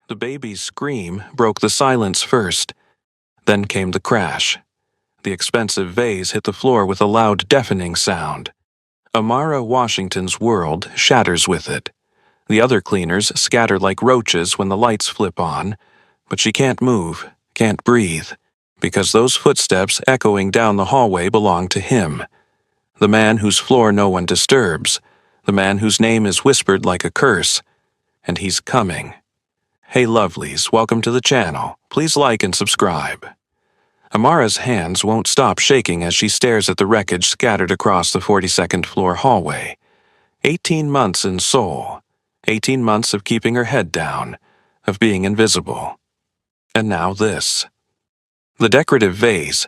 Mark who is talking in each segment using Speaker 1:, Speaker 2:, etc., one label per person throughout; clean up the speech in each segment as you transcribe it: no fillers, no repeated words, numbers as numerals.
Speaker 1: The baby's scream broke the silence first. Then came the crash. The expensive vase hit the floor with a loud, deafening sound. Amara Washington's world shatters with it. The other cleaners scatter like roaches when the lights flip on, but she can't move, can't breathe, because those footsteps echoing down the hallway belong to him. The man whose floor no one disturbs, the man whose name is whispered like a curse, and he's coming. Hey lovelies, welcome to the channel. Please like and subscribe. Amara's hands won't stop shaking as she stares at the wreckage scattered across the 42nd floor hallway. 18 months in Seoul. 18 months of keeping her head down, of being invisible. And now this. The decorative vase,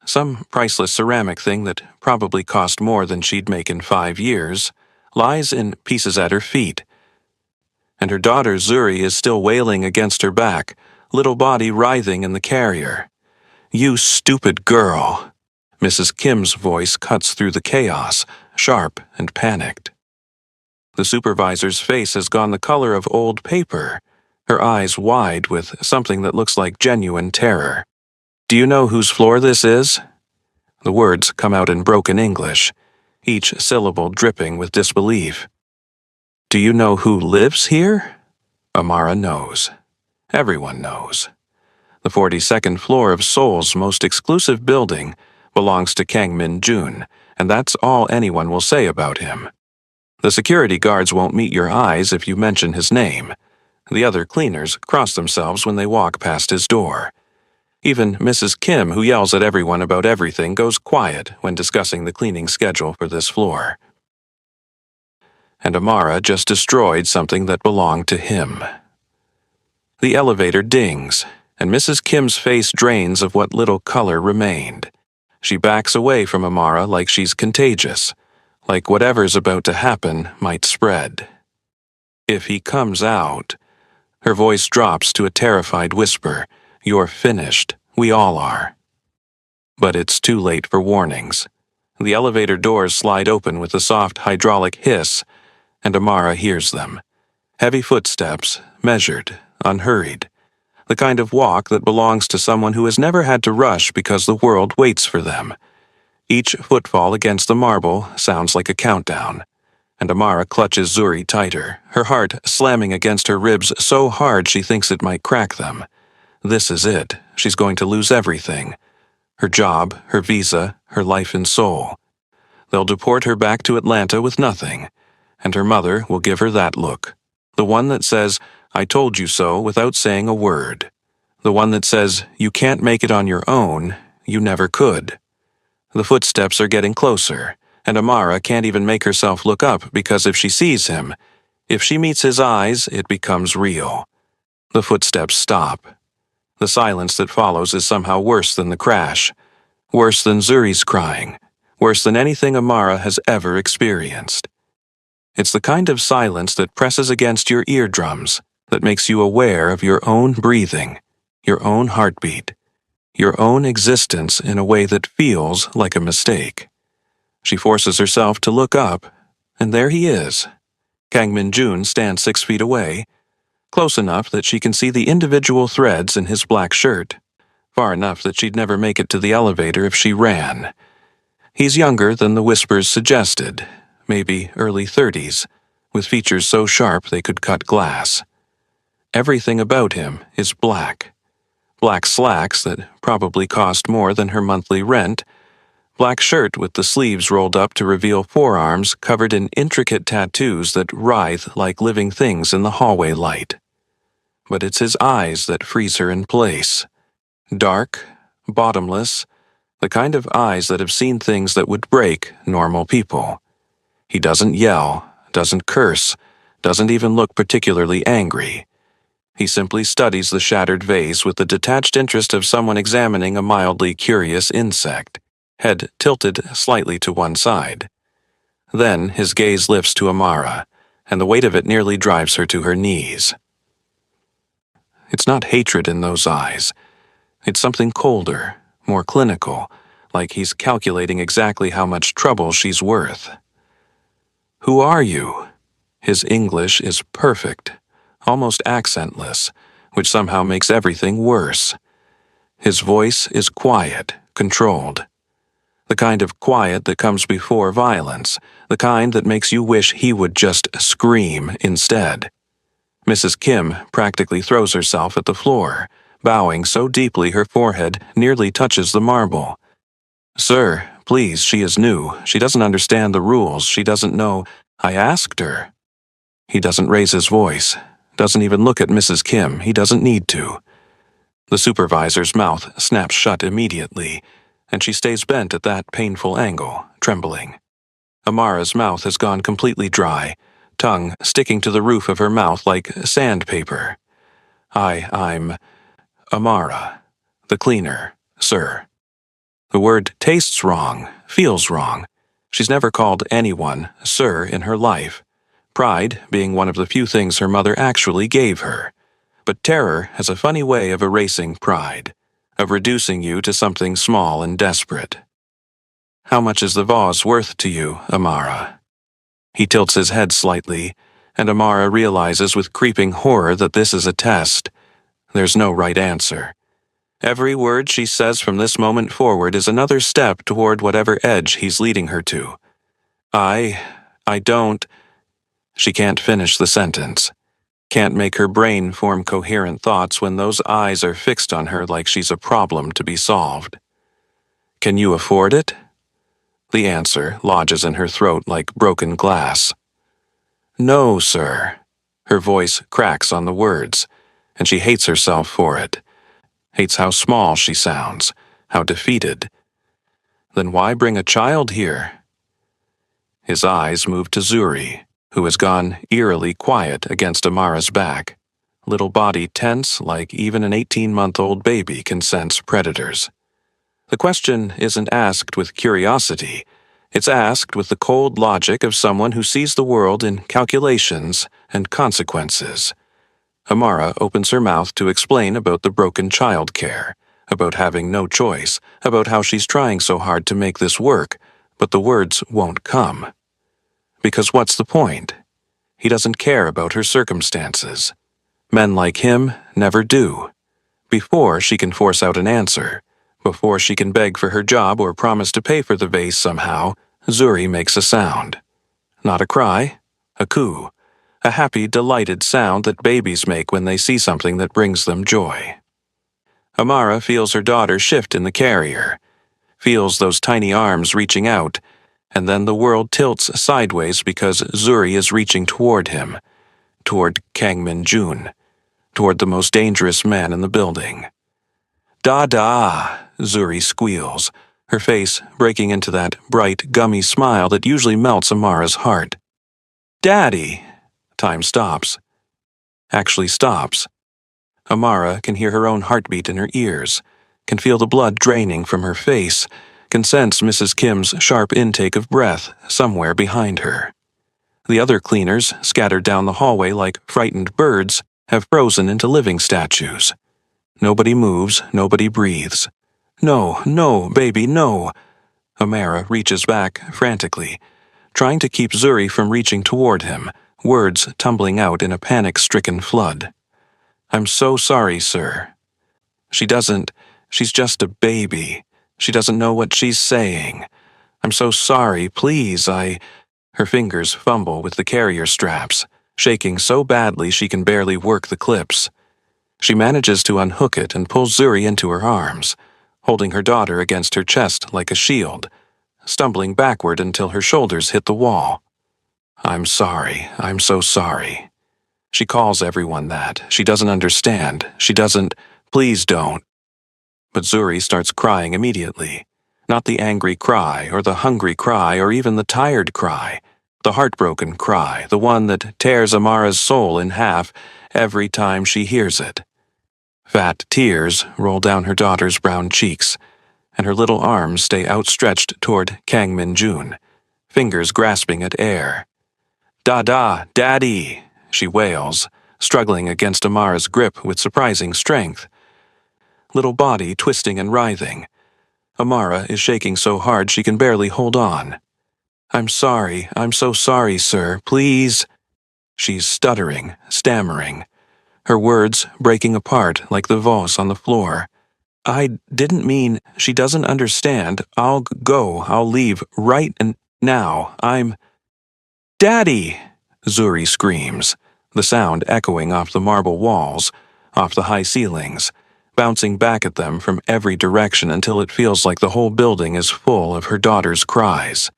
Speaker 1: some priceless ceramic thing that probably cost more than she'd make in 5 years, lies in pieces at her feet. And her daughter Zuri is still wailing against her back, little body writhing in the carrier. "You stupid girl." Mrs. Kim's voice cuts through the chaos, sharp and panicked. The supervisor's face has gone the color of old paper, her eyes wide with something that looks like genuine terror. "Do you know whose floor this is?" The words come out in broken English, each syllable dripping with disbelief. "Do you know who lives here?" Amara knows. Everyone knows. The 42nd floor of Seoul's most exclusive building belongs to Kang Min-jun, and that's all anyone will say about him. The security guards won't meet your eyes if you mention his name. The other cleaners cross themselves when they walk past his door. Even Mrs. Kim, who yells at everyone about everything, goes quiet when discussing the cleaning schedule for this floor. And Amara just destroyed something that belonged to him. The elevator dings, and Mrs. Kim's face drains of what little color remained. She backs away from Amara like she's contagious, like whatever's about to happen might spread. If he comes out, her voice drops to a terrified whisper, "You're finished. We all are." But it's too late for warnings. The elevator doors slide open with a soft hydraulic hiss, and Amara hears them. Heavy footsteps, measured, unhurried. The kind of walk that belongs to someone who has never had to rush because the world waits for them. Each footfall against the marble sounds like a countdown, and Amara clutches Zuri tighter, her heart slamming against her ribs so hard she thinks it might crack them. This is it. She's going to lose everything. Her job, her visa, her life in Seoul. They'll deport her back to Atlanta with nothing, and her mother will give her that look. The one that says, "I told you so," without saying a word. The one that says, "You can't make it on your own. You never could." The footsteps are getting closer, and Amara can't even make herself look up because if she sees him, if she meets his eyes, it becomes real. The footsteps stop. The silence that follows is somehow worse than the crash, worse than Zuri's crying, worse than anything Amara has ever experienced. It's the kind of silence that presses against your eardrums, that makes you aware of your own breathing, your own heartbeat, your own existence in a way that feels like a mistake. She forces herself to look up, and there he is. Kang Min-jun stands 6 feet away, close enough that she can see the individual threads in his black shirt, far enough that she'd never make it to the elevator if she ran. He's younger than the whispers suggested, maybe early 30s, with features so sharp they could cut glass. Everything about him is black. Black slacks that probably cost more than her monthly rent, black shirt with the sleeves rolled up to reveal forearms covered in intricate tattoos that writhe like living things in the hallway light. But it's his eyes that freeze her in place. Dark, bottomless, the kind of eyes that have seen things that would break normal people. He doesn't yell, doesn't curse, doesn't even look particularly angry. He simply studies the shattered vase with the detached interest of someone examining a mildly curious insect, head tilted slightly to one side. Then his gaze lifts to Amara, and the weight of it nearly drives her to her knees. It's not hatred in those eyes. It's something colder, more clinical, like he's calculating exactly how much trouble she's worth. "Who are you?" His English is perfect, almost accentless, which somehow makes everything worse. His voice is quiet, controlled. The kind of quiet that comes before violence, the kind that makes you wish he would just scream instead. Mrs. Kim practically throws herself at the floor, bowing so deeply her forehead nearly touches the marble. "Sir, please, she is new. She doesn't understand the rules. She doesn't know. I asked her." He doesn't raise his voice, doesn't even look at Mrs. Kim. He doesn't need to. The supervisor's mouth snaps shut immediately, and she stays bent at that painful angle, trembling. Amara's mouth has gone completely dry, tongue sticking to the roof of her mouth like sandpaper. I'm Amara, the cleaner, sir." The word tastes wrong, feels wrong. She's never called anyone sir in her life, pride being one of the few things her mother actually gave her. But terror has a funny way of erasing pride, of reducing you to something small and desperate. "How much is the vase worth to you, Amara?" He tilts his head slightly, and Amara realizes with creeping horror that this is a test. There's no right answer. Every word she says from this moment forward is another step toward whatever edge he's leading her to. I don't. She can't finish the sentence. Can't make her brain form coherent thoughts when those eyes are fixed on her like she's a problem to be solved. "Can you afford it?" The answer lodges in her throat like broken glass. "No, sir." Her voice cracks on the words, and she hates herself for it. Hates how small she sounds, how defeated. "Then why bring a child here?" His eyes move to Zuri, who has gone eerily quiet against Amara's back, little body tense like even an 18-month-old baby can sense predators. The question isn't asked with curiosity. It's asked with the cold logic of someone who sees the world in calculations and consequences. Amara opens her mouth to explain about the broken child care, about having no choice, about how she's trying so hard to make this work, but the words won't come. Because what's the point? He doesn't care about her circumstances. Men like him never do. Before she can force out an answer, before she can beg for her job or promise to pay for the vase somehow, Zuri makes a sound. Not a cry, a coo, a happy, delighted sound that babies make when they see something that brings them joy. Amara feels her daughter shift in the carrier, feels those tiny arms reaching out, and then the world tilts sideways because Zuri is reaching toward him, toward Kang Min-jun, toward the most dangerous man in the building. "Da-da," Zuri squeals, her face breaking into that bright, gummy smile that usually melts Amara's heart. "Daddy!" Time stops. Actually stops. Amara can hear her own heartbeat in her ears, can feel the blood draining from her face, can sense Mrs. Kim's sharp intake of breath somewhere behind her. The other cleaners, scattered down the hallway like frightened birds, have frozen into living statues. Nobody moves, nobody breathes. "No, no, baby, no." Amara reaches back frantically, trying to keep Zuri from reaching toward him, words tumbling out in a panic-stricken flood. "I'm so sorry, sir." She's just a baby. She doesn't know what she's saying. "I'm so sorry, please, Her fingers fumble with the carrier straps, shaking so badly she can barely work the clips. She manages to unhook it and pulls Zuri into her arms, holding her daughter against her chest like a shield, stumbling backward until her shoulders hit the wall. "I'm sorry, I'm so sorry." She calls everyone that. She doesn't understand. She doesn't. "Please don't." But Zuri starts crying immediately. Not the angry cry, or the hungry cry, or even the tired cry. The heartbroken cry, the one that tears Amara's soul in half every time she hears it. Fat tears roll down her daughter's brown cheeks, and her little arms stay outstretched toward Kang Min-jun, fingers grasping at air. "Da-da, Daddy," she wails, struggling against Amara's grip with surprising strength. Little body twisting and writhing. Amara is shaking so hard she can barely hold on. I'm so sorry, sir, please." She's stuttering, stammering. her words breaking apart like the vase on the floor. I didn't mean she doesn't understand. I'll go. I'll leave right and now. I'm... Daddy! Zuri screams, the sound echoing off the marble walls, off the high ceilings, bouncing back at them from every direction until it feels like the whole building is full of her daughter's cries.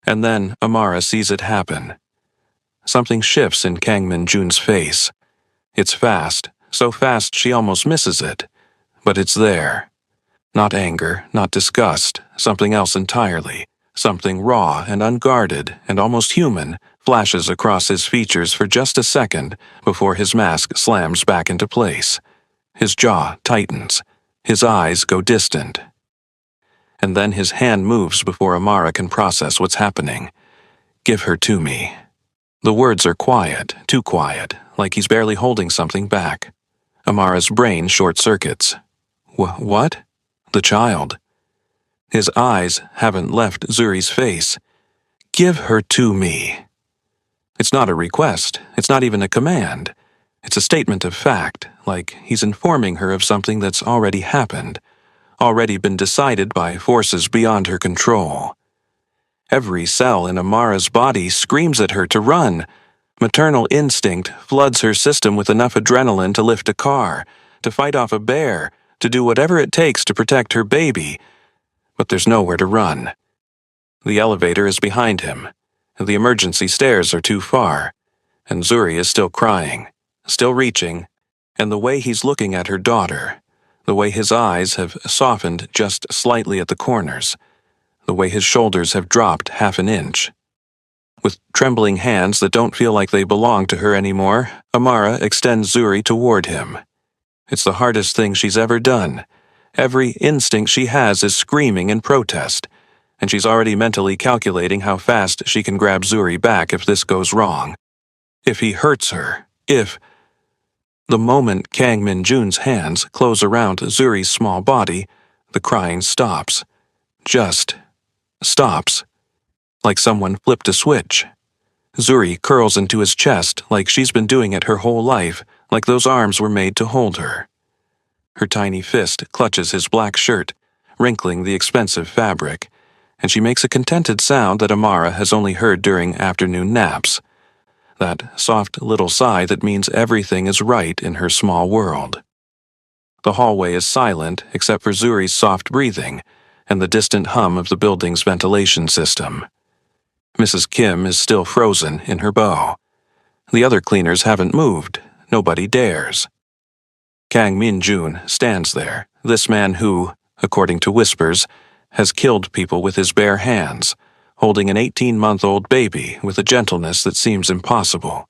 Speaker 1: And then Amara sees it happen. Something shifts in Kang Min-jun's face. It's fast, so fast she almost misses it. But it's there. Not anger, not disgust, something else entirely. Something raw and unguarded and almost human flashes across his features for just a second before his mask slams back into place. His jaw tightens. His eyes go distant. And then his hand moves before Amara can process what's happening. Give her to me. The words are quiet, too quiet, like he's barely holding something back. Amara's brain short-circuits. What? The child. His eyes haven't left Zuri's face. Give her to me. It's not a request. It's not even a command. It's a statement of fact, like he's informing her of something that's already happened, already been decided by forces beyond her control. Every cell in Amara's body screams at her to run. Maternal instinct floods her system with enough adrenaline to lift a car, to fight off a bear, to do whatever it takes to protect her baby. But there's nowhere to run. The elevator is behind him. The emergency stairs are too far. And Zuri is still crying, still reaching, and the way he's looking at her daughter, the way his eyes have softened just slightly at the corners, the way his shoulders have dropped half an inch. With trembling hands that don't feel like they belong to her anymore, Amara extends Zuri toward him. It's the hardest thing she's ever done. Every instinct she has is screaming in protest, and she's already mentally calculating how fast she can grab Zuri back if this goes wrong. If he hurts her, if... The moment Kang Min-jun's hands close around Zuri's small body, the crying stops. Just stops. Like someone flipped a switch. Zuri curls into his chest like she's been doing it her whole life, like those arms were made to hold her. Her tiny fist clutches his black shirt, wrinkling the expensive fabric, and she makes a contented sound that Amara has only heard during afternoon naps. That soft little sigh that means everything is right in her small world. The hallway is silent except for Zuri's soft breathing and the distant hum of the building's ventilation system. Mrs. Kim is still frozen in her bow. The other cleaners haven't moved. Nobody dares. Kang Min-jun stands there, this man who, according to whispers, has killed people with his bare hands, holding an 18-month-old baby with a gentleness that seems impossible.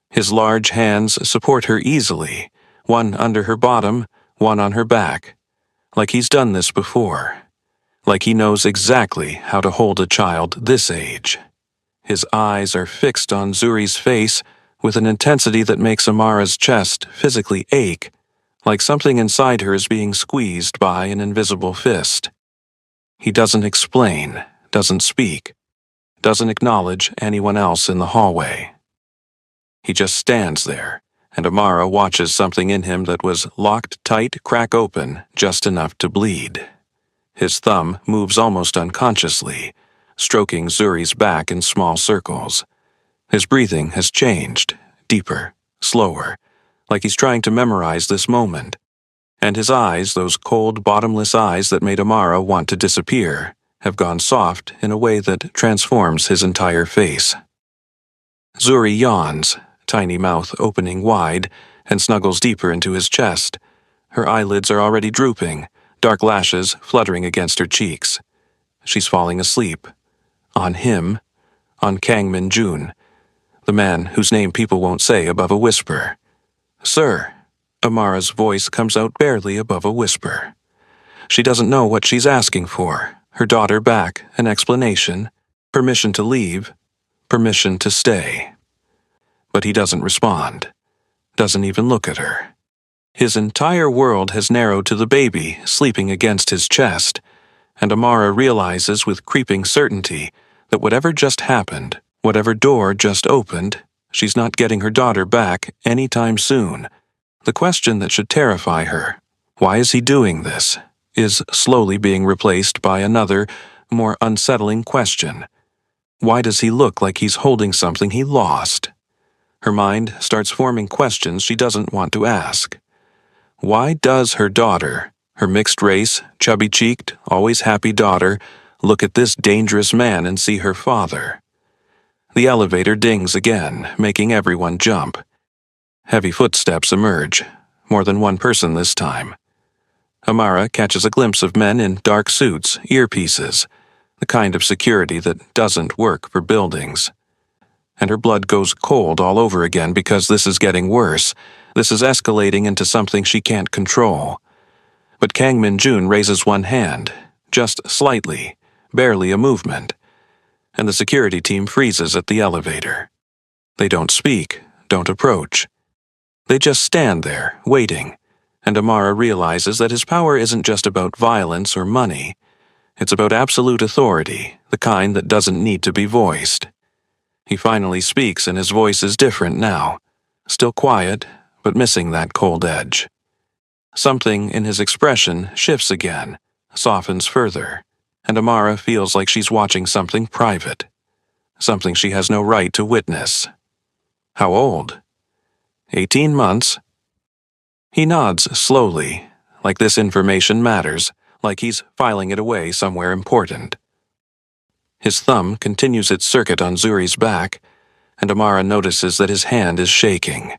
Speaker 1: His large hands support her easily, one under her bottom, one on her back, like he's done this before, like he knows exactly how to hold a child this age. His eyes are fixed on Zuri's face with an intensity that makes Amara's chest physically ache, like something inside her is being squeezed by an invisible fist. He doesn't explain, doesn't speak, doesn't acknowledge anyone else in the hallway. He just stands there, and Amara watches something in him that was locked tight, crack open, just enough to bleed. His thumb moves almost unconsciously, stroking Zuri's back in small circles. His breathing has changed, deeper, slower, like he's trying to memorize this moment. And his eyes, those cold, bottomless eyes that made Amara want to disappear, have gone soft in a way that transforms his entire face. Zuri yawns, tiny mouth opening wide, and snuggles deeper into his chest. Her eyelids are already drooping, dark lashes fluttering against her cheeks. She's falling asleep. On him, on Kang Min-jun, the man whose name people won't say above a whisper. Sir, Amara's voice comes out barely above a whisper. She doesn't know what she's asking for. Her daughter back, an explanation, permission to leave, permission to stay. But he doesn't respond, doesn't even look at her. His entire world has narrowed to the baby sleeping against his chest, and Amara realizes with creeping certainty that whatever just happened, whatever door just opened, She's not getting her daughter back anytime soon. The question that should terrify her, why is he doing this, is slowly being replaced by another, more unsettling question. Why does he look like he's holding something he lost? Her mind starts forming questions she doesn't want to ask. Why does her daughter, her mixed-race, chubby-cheeked, always happy daughter, look at this dangerous man and see her father? The elevator dings again, making everyone jump. Heavy footsteps emerge, more than one person this time. Amara catches a glimpse of men in dark suits, earpieces, the kind of security that doesn't work for buildings. And her blood goes cold all over again because this is getting worse. This is escalating into something she can't control. But Kang Min-jun raises one hand, just slightly, barely a movement, and the security team freezes at the elevator. They don't speak, don't approach. They just stand there, waiting, and Amara realizes that his power isn't just about violence or money. It's about absolute authority, the kind that doesn't need to be voiced. He finally speaks, and his voice is different now. Still quiet, but missing that cold edge. Something in his expression shifts again, softens further, and Amara feels like she's watching something private. Something she has no right to witness. How old? 18 months? He nods slowly, like this information matters, like he's filing it away somewhere important. His thumb continues its circuit on Zuri's back, and Amara notices that his hand is shaking.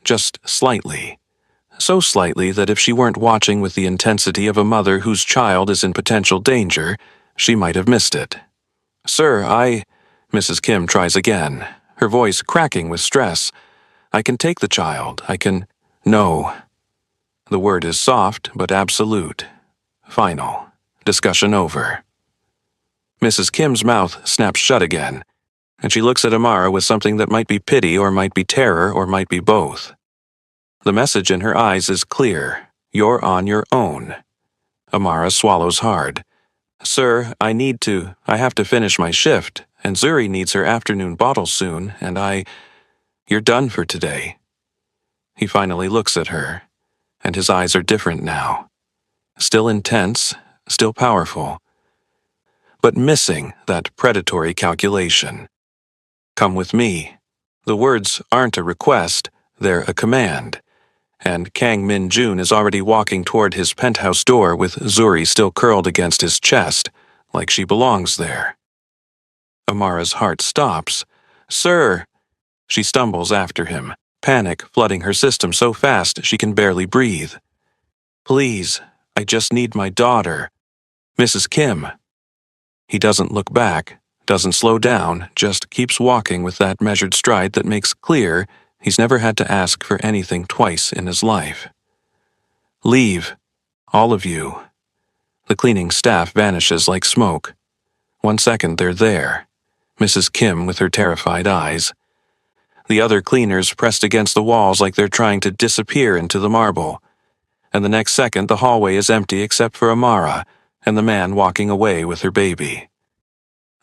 Speaker 1: Just slightly. So slightly that if she weren't watching with the intensity of a mother whose child is in potential danger, she might have missed it. "Sir, Mrs. Kim tries again, her voice cracking with stress. "I can take the child. I can—" "No." The word is soft but absolute. Final. Discussion over. Mrs. Kim's mouth snaps shut again, and she looks at Amara with something that might be pity or might be terror or might be both. The message in her eyes is clear. You're on your own. Amara swallows hard. "Sir, I have to finish my shift, and Zuri needs her afternoon bottle soon, and You're done for today." He finally looks at her, and his eyes are different now. Still intense, still powerful, but missing that predatory calculation. "Come with me." The words aren't a request, they're a command. And Kang Min-jun is already walking toward his penthouse door with Zuri still curled against his chest, like she belongs there. Amara's heart stops. "Sir!" She stumbles after him, panic flooding her system so fast she can barely breathe. "Please, I just need my daughter. Mrs. Kim." He doesn't look back, doesn't slow down, just keeps walking with that measured stride that makes clear he's never had to ask for anything twice in his life. "Leave. All of you." The cleaning staff vanishes like smoke. 1 second they're there. Mrs. Kim with her terrified eyes. The other cleaners pressed against the walls like they're trying to disappear into the marble. And the next second the hallway is empty except for Amara and the man walking away with her baby.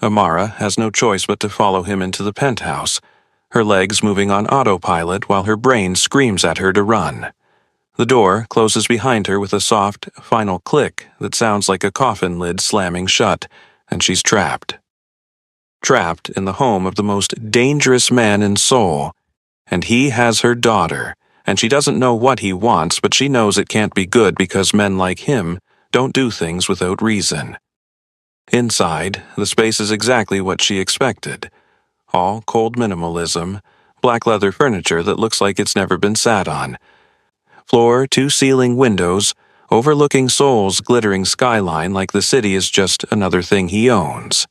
Speaker 1: Amara has no choice but to follow him into the penthouse, her legs moving on autopilot while her brain screams at her to run. The door closes behind her with a soft, final click that sounds like a coffin lid slamming shut, and she's trapped. Trapped in the home of the most dangerous man in Seoul, and he has her daughter, and she doesn't know what he wants, but she knows it can't be good because men like him don't do things without reason. Inside, the space is exactly what she expected. All cold minimalism, black leather furniture that looks like it's never been sat on. Floor-to-ceiling windows, overlooking Seoul's glittering skyline like the city is just another thing he owns.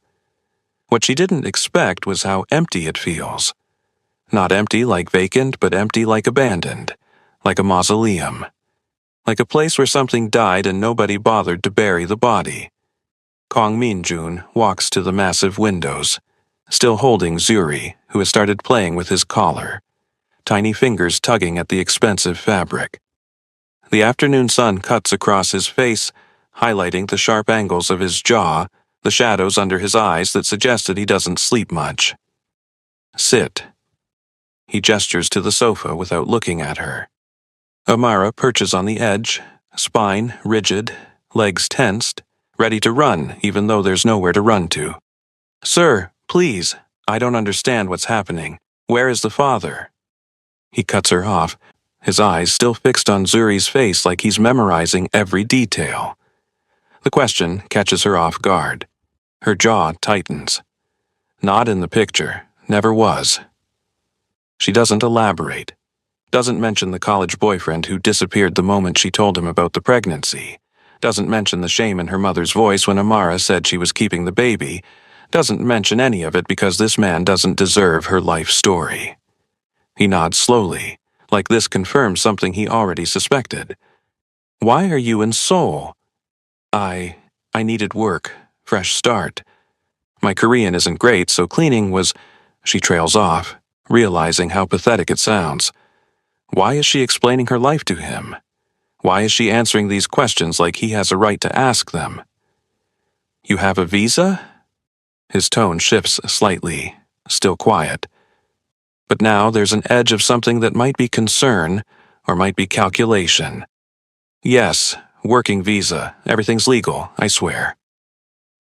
Speaker 1: What she didn't expect was how empty it feels. Not empty like vacant, but empty like abandoned, like a mausoleum. Like a place where something died and nobody bothered to bury the body. Kang Min-jun walks to the massive windows, still holding Zuri, who has started playing with his collar, tiny fingers tugging at the expensive fabric. The afternoon sun cuts across his face, highlighting the sharp angles of his jaw, the shadows under his eyes that suggested he doesn't sleep much. "Sit." He gestures to the sofa without looking at her. Amara perches on the edge, spine rigid, legs tensed, ready to run even though there's nowhere to run to. "Sir, please, I don't understand what's happening. Where is the father?" He cuts her off, his eyes still fixed on Zuri's face like he's memorizing every detail. The question catches her off guard. Her jaw tightens. Not in the picture, never was. She doesn't elaborate. Doesn't mention the college boyfriend who disappeared the moment she told him about the pregnancy. Doesn't mention the shame in her mother's voice when Amara said she was keeping the baby. Doesn't mention any of it because this man doesn't deserve her life story. He nods slowly, like this confirms something he already suspected. "Why are you in Seoul?" I needed work, fresh start. My Korean isn't great, so cleaning was..." She trails off, realizing how pathetic it sounds. Why is she explaining her life to him? Why is she answering these questions like he has a right to ask them? "You have a visa?" His tone shifts slightly, still quiet. But now there's an edge of something that might be concern, or might be calculation. "Yes, working visa. Everything's legal, I swear."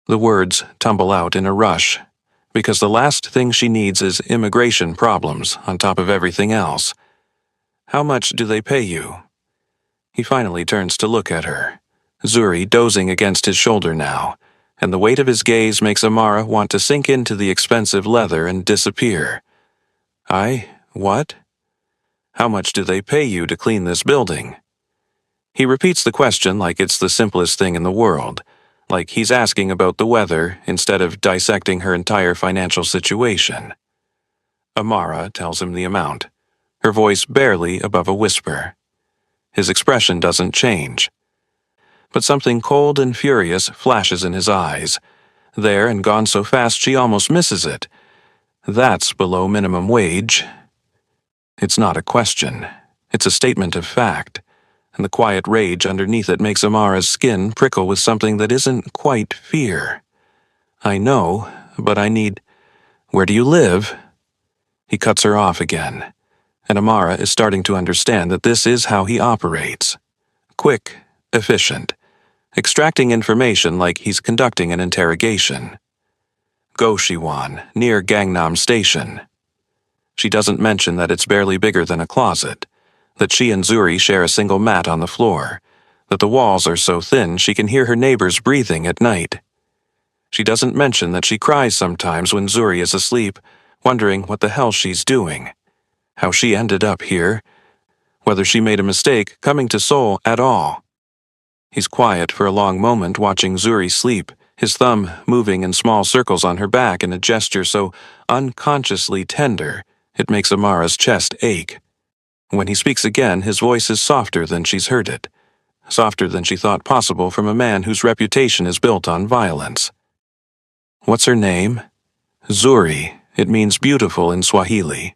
Speaker 1: The words tumble out in a rush, because the last thing she needs is immigration problems on top of everything else. "How much do they pay you?" He finally turns to look at her, Zuri dozing against his shoulder now, and the weight of his gaze makes Amara want to sink into the expensive leather and disappear. What? How much do they pay you to clean this building?" He repeats the question like it's the simplest thing in the world, like he's asking about the weather instead of dissecting her entire financial situation. Amara tells him the amount, her voice barely above a whisper. His expression doesn't change. But something cold and furious flashes in his eyes, there and gone so fast she almost misses it. "That's below minimum wage." It's not a question. It's a statement of fact, and the quiet rage underneath it makes Amara's skin prickle with something that isn't quite fear. "I know, but I need... Where do you live?" He cuts her off again, and Amara is starting to understand that this is how he operates. Quick, efficient, extracting information like he's conducting an interrogation. "Goshiwon, near Gangnam Station." She doesn't mention that it's barely bigger than a closet, that she and Zuri share a single mat on the floor, that the walls are so thin she can hear her neighbors breathing at night. She doesn't mention that she cries sometimes when Zuri is asleep, wondering what the hell she's doing, how she ended up here, whether she made a mistake coming to Seoul at all. He's quiet for a long moment watching Zuri sleep, his thumb moving in small circles on her back in a gesture so unconsciously tender it makes Amara's chest ache. When he speaks again, his voice is softer than she's heard it, softer than she thought possible from a man whose reputation is built on violence. "What's her name?" "Zuri. It means beautiful in Swahili."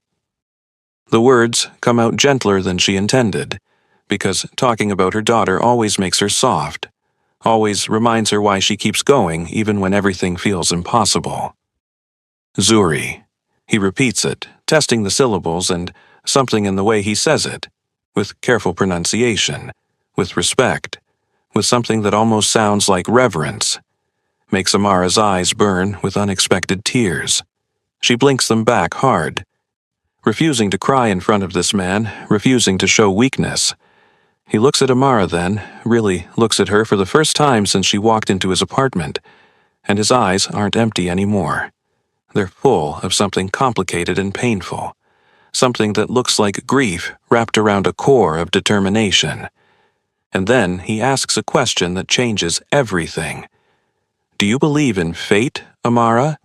Speaker 1: The words come out gentler than she intended, because talking about her daughter always makes her soft, always reminds her why she keeps going even when everything feels impossible. "Zuri." He repeats it, testing the syllables and something in the way he says it, with careful pronunciation, with respect, with something that almost sounds like reverence, makes Amara's eyes burn with unexpected tears. She blinks them back hard, refusing to cry in front of this man, refusing to show weakness. He looks at Amara then, really looks at her for the first time since she walked into his apartment, and his eyes aren't empty anymore. They're full of something complicated and painful, something that looks like grief wrapped around a core of determination. And then he asks a question that changes everything. "Do you believe in fate, Amara?"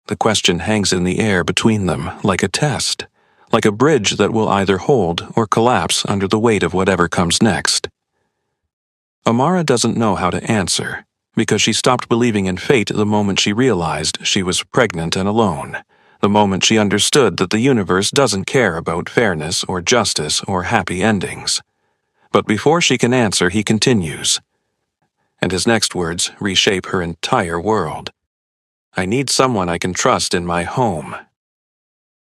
Speaker 1: The question hangs in the air between them like a test, like a bridge that will either hold or collapse under the weight of whatever comes next. Amara doesn't know how to answer, because she stopped believing in fate the moment she realized she was pregnant and alone, the moment she understood that the universe doesn't care about fairness or justice or happy endings. But before she can answer, he continues, and his next words reshape her entire world. "I need someone I can trust in my home."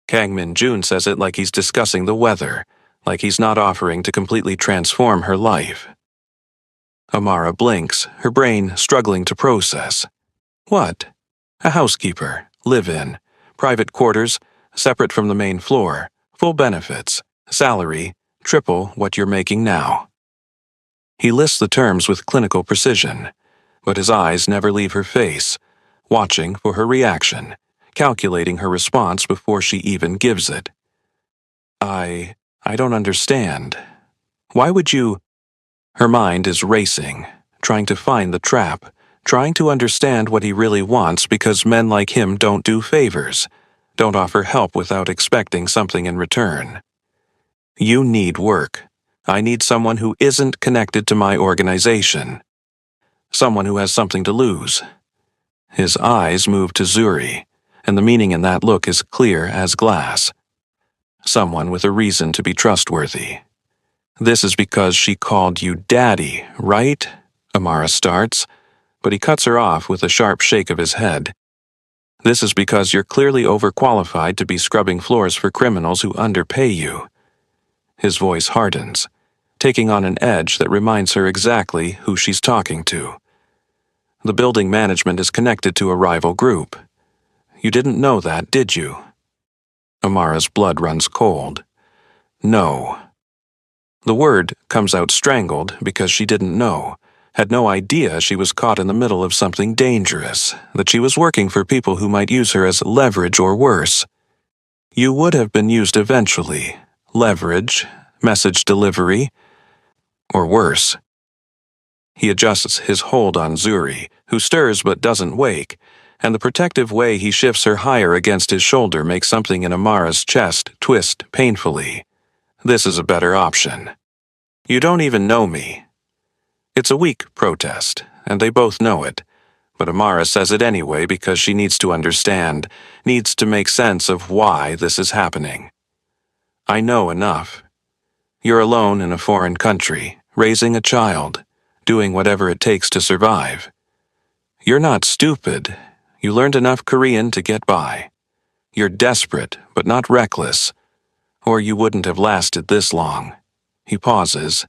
Speaker 1: Kang Min Jun says it like he's discussing the weather, like he's not offering to completely transform her life. Amara blinks, her brain struggling to process. What? A housekeeper, live-in, private quarters, separate from the main floor, full benefits, salary, triple what you're making now. He lists the terms with clinical precision, but his eyes never leave her face, watching for her reaction, calculating her response before she even gives it. I don't understand. Why would you? Her mind is racing, trying to find the trap, trying to understand what he really wants because men like him don't do favors, don't offer help without expecting something in return. You need work. I need someone who isn't connected to my organization. Someone who has something to lose. His eyes move to Zuri, and the meaning in that look is clear as glass. Someone with a reason to be trustworthy. This is because she called you daddy, right? Amara starts, but he cuts her off with a sharp shake of his head. This is because you're clearly overqualified to be scrubbing floors for criminals who underpay you. His voice hardens, taking on an edge that reminds her exactly who she's talking to. The building management is connected to a rival group. You didn't know that, did you? Amara's blood runs cold. No. The word comes out strangled because she didn't know, had no idea she was caught in the middle of something dangerous, that she was working for people who might use her as leverage or worse. You would have been used eventually. Leverage, message delivery, or worse. He adjusts his hold on Zuri, who stirs but doesn't wake, and the protective way he shifts her higher against his shoulder makes something in Amara's chest twist painfully. This is a better option. You don't even know me. It's a weak protest, and they both know it, but Amara says it anyway because she needs to understand, needs to make sense of why this is happening. I know enough. You're alone in a foreign country, raising a child, doing whatever it takes to survive. You're not stupid. You learned enough Korean to get by. You're desperate, but not reckless, or you wouldn't have lasted this long. He pauses,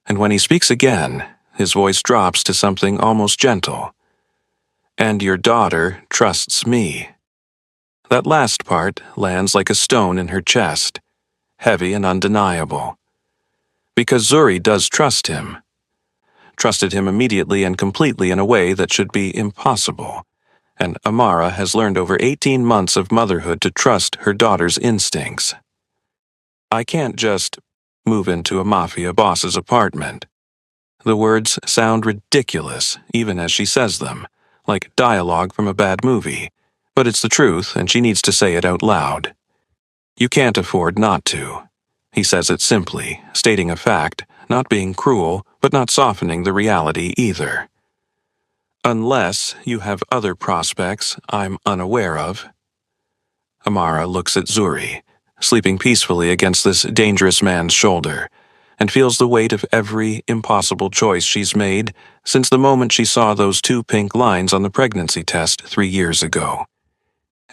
Speaker 1: and when he speaks again, his voice drops to something almost gentle. And your daughter trusts me. That last part lands like a stone in her chest, heavy and undeniable. Because Zuri does trust him. Trusted him immediately and completely in a way that should be impossible. And Amara has learned over 18 months of motherhood to trust her daughter's instincts. I can't just move into a Mafia boss's apartment. The words sound ridiculous, even as she says them, like dialogue from a bad movie. But it's the truth, and she needs to say it out loud. You can't afford not to. He says it simply, stating a fact, not being cruel, but not softening the reality either. Unless you have other prospects I'm unaware of. Amara looks at Zuri, sleeping peacefully against this dangerous man's shoulder, and feels the weight of every impossible choice she's made since the moment she saw those 2 pink lines on the pregnancy test 3 years ago.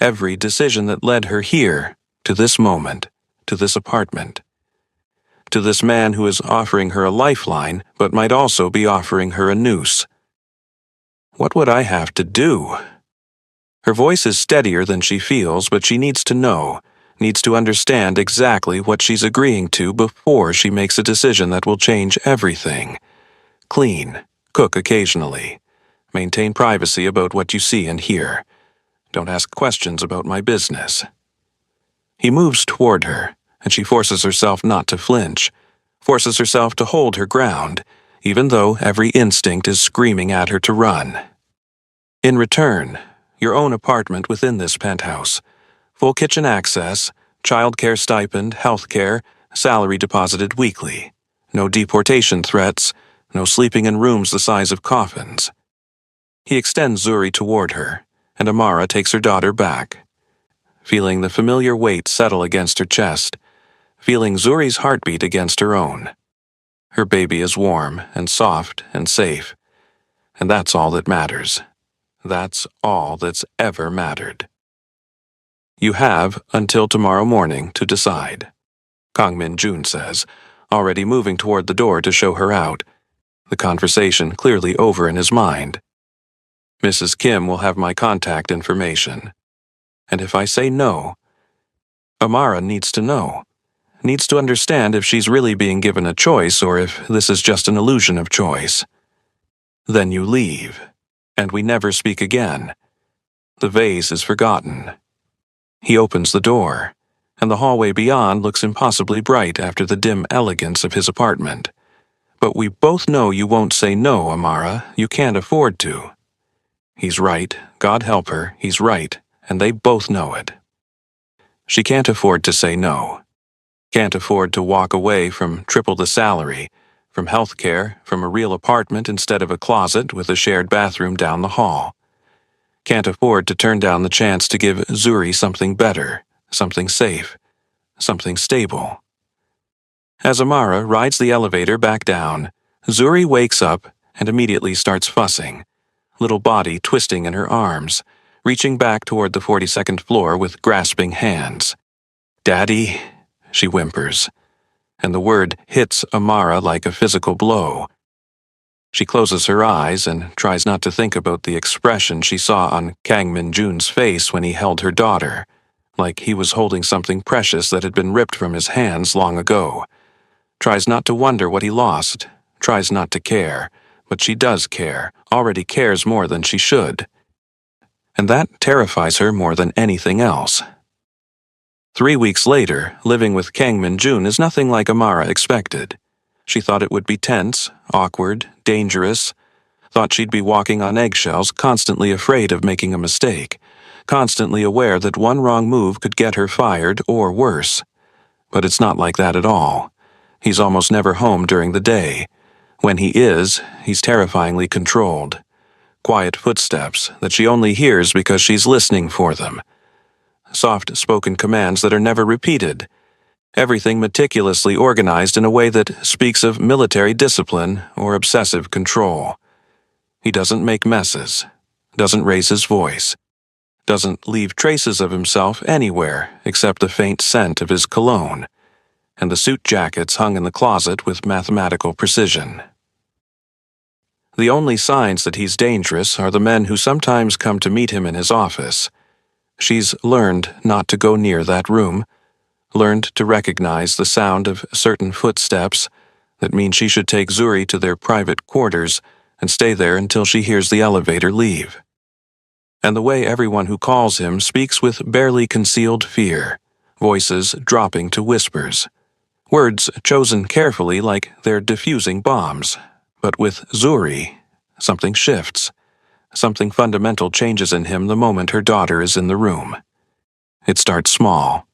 Speaker 1: Every decision that led her here, to this moment, to this apartment, to this man who is offering her a lifeline but might also be offering her a noose. What would I have to do? Her voice is steadier than she feels, but she needs to know, needs to understand exactly what she's agreeing to before she makes a decision that will change everything. Clean, cook occasionally, maintain privacy about what you see and hear. Don't ask questions about my business. He moves toward her, and she forces herself not to flinch, forces herself to hold her ground, even though every instinct is screaming at her to run. In return, your own apartment within this penthouse, full kitchen access, childcare stipend, health care, salary deposited weekly, no deportation threats, no sleeping in rooms the size of coffins. He extends Zuri toward her, and Amara takes her daughter back, feeling the familiar weight settle against her chest, feeling Zuri's heartbeat against her own. Her baby is warm and soft and safe, and that's all that matters. That's all that's ever mattered. You have until tomorrow morning to decide, Kang Min-jun says, already moving toward the door to show her out, the conversation clearly over in his mind. Mrs. Kim will have my contact information. And if I say no, Amara needs to know. Needs to understand if she's really being given a choice or if this is just an illusion of choice. Then you leave, and we never speak again. The vase is forgotten. He opens the door, and the hallway beyond looks impossibly bright after the dim elegance of his apartment. But we both know you won't say no, Amara. You can't afford to. He's right. God help her. He's right, and they both know it. She can't afford to say no. Can't afford to walk away from triple the salary, from health care, from a real apartment instead of a closet with a shared bathroom down the hall. Can't afford to turn down the chance to give Zuri something better, something safe, something stable. As Amara rides the elevator back down, Zuri wakes up and immediately starts fussing, little body twisting in her arms, reaching back toward the 42nd floor with grasping hands. "Daddy," she whimpers, and the word hits Amara like a physical blow. She closes her eyes and tries not to think about the expression she saw on Kang Min-jun's face when he held her daughter, like he was holding something precious that had been ripped from his hands long ago. Tries not to wonder what he lost, tries not to care, but she does care, already cares more than she should. And that terrifies her more than anything else. 3 weeks later, living with Kang Min-jun is nothing like Amara expected. She thought it would be tense, awkward, dangerous, thought she'd be walking on eggshells, constantly afraid of making a mistake, constantly aware that one wrong move could get her fired or worse. But it's not like that at all. He's almost never home during the day. When he is, he's terrifyingly controlled. Quiet footsteps that she only hears because she's listening for them. Soft-spoken commands that are never repeated. Everything meticulously organized in a way that speaks of military discipline or obsessive control. He doesn't make messes, doesn't raise his voice, doesn't leave traces of himself anywhere except the faint scent of his cologne, and the suit jackets hung in the closet with mathematical precision. The only signs that he's dangerous are the men who sometimes come to meet him in his office. She's learned not to go near that room, learned to recognize the sound of certain footsteps that mean she should take Zuri to their private quarters and stay there until she hears the elevator leave. And the way everyone who calls him speaks with barely concealed fear, voices dropping to whispers, words chosen carefully like they're diffusing bombs. But with Zuri, something shifts. Something fundamental changes in him the moment her daughter is in the room. It starts small.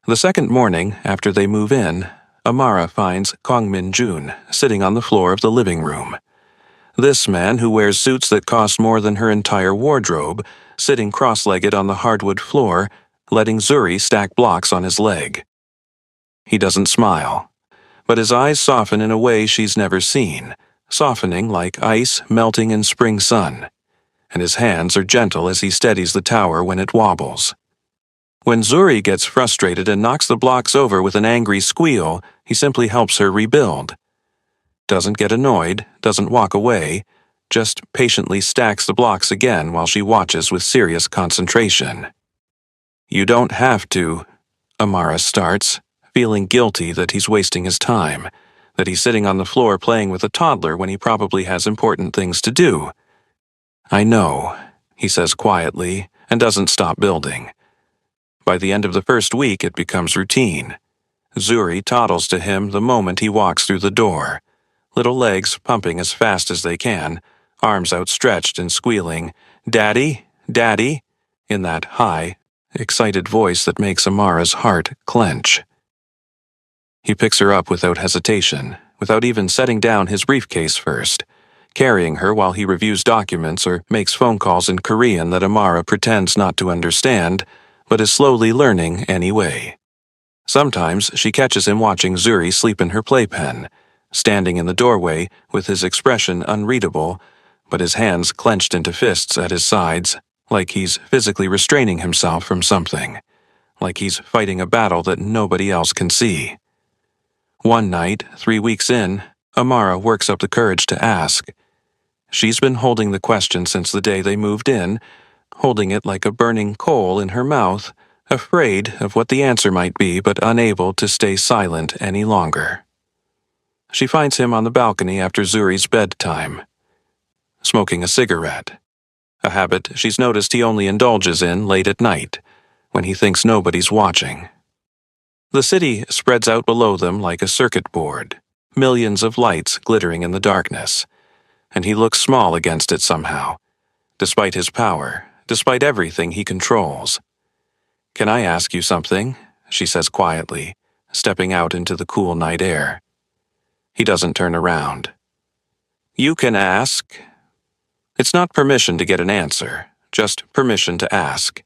Speaker 1: The second morning after they move in, Amara finds Kang Min-jun sitting on the floor of the living room. This man, who wears suits that cost more than her entire wardrobe, sitting cross-legged on the hardwood floor, letting Zuri stack blocks on his leg. He doesn't smile, but his eyes soften in a way she's never seen, softening like ice melting in spring sun, and his hands are gentle as he steadies the tower when it wobbles. When Zuri gets frustrated and knocks the blocks over with an angry squeal, he simply helps her rebuild. Doesn't get annoyed, doesn't walk away, just patiently stacks the blocks again while she watches with serious concentration. "You don't have to," Amara starts, feeling guilty that he's wasting his time, that he's sitting on the floor playing with a toddler when he probably has important things to do. "I know," he says quietly, and doesn't stop building. By the end of the first week, it becomes routine. Zuri toddles to him the moment he walks through the door, little legs pumping as fast as they can, arms outstretched and squealing, "Daddy, Daddy," in that high, excited voice that makes Amara's heart clench. He picks her up without hesitation, without even setting down his briefcase first, carrying her while he reviews documents or makes phone calls in Korean that Amara pretends not to understand, but is slowly learning anyway. Sometimes she catches him watching Zuri sleep in her playpen, standing in the doorway with his expression unreadable, but his hands clenched into fists at his sides, like he's physically restraining himself from something, like he's fighting a battle that nobody else can see. One night, 3 weeks in, Amara works up the courage to ask. She's been holding the question since the day they moved in, holding it like a burning coal in her mouth, afraid of what the answer might be but unable to stay silent any longer. She finds him on the balcony after Zuri's bedtime, smoking a cigarette, a habit she's noticed he only indulges in late at night, when he thinks nobody's watching. The city spreads out below them like a circuit board, millions of lights glittering in the darkness, and he looks small against it somehow, despite his power, despite everything he controls. "Can I ask you something?" she says quietly, stepping out into the cool night air. He doesn't turn around. "You can ask." It's not permission to get an answer, just permission to ask,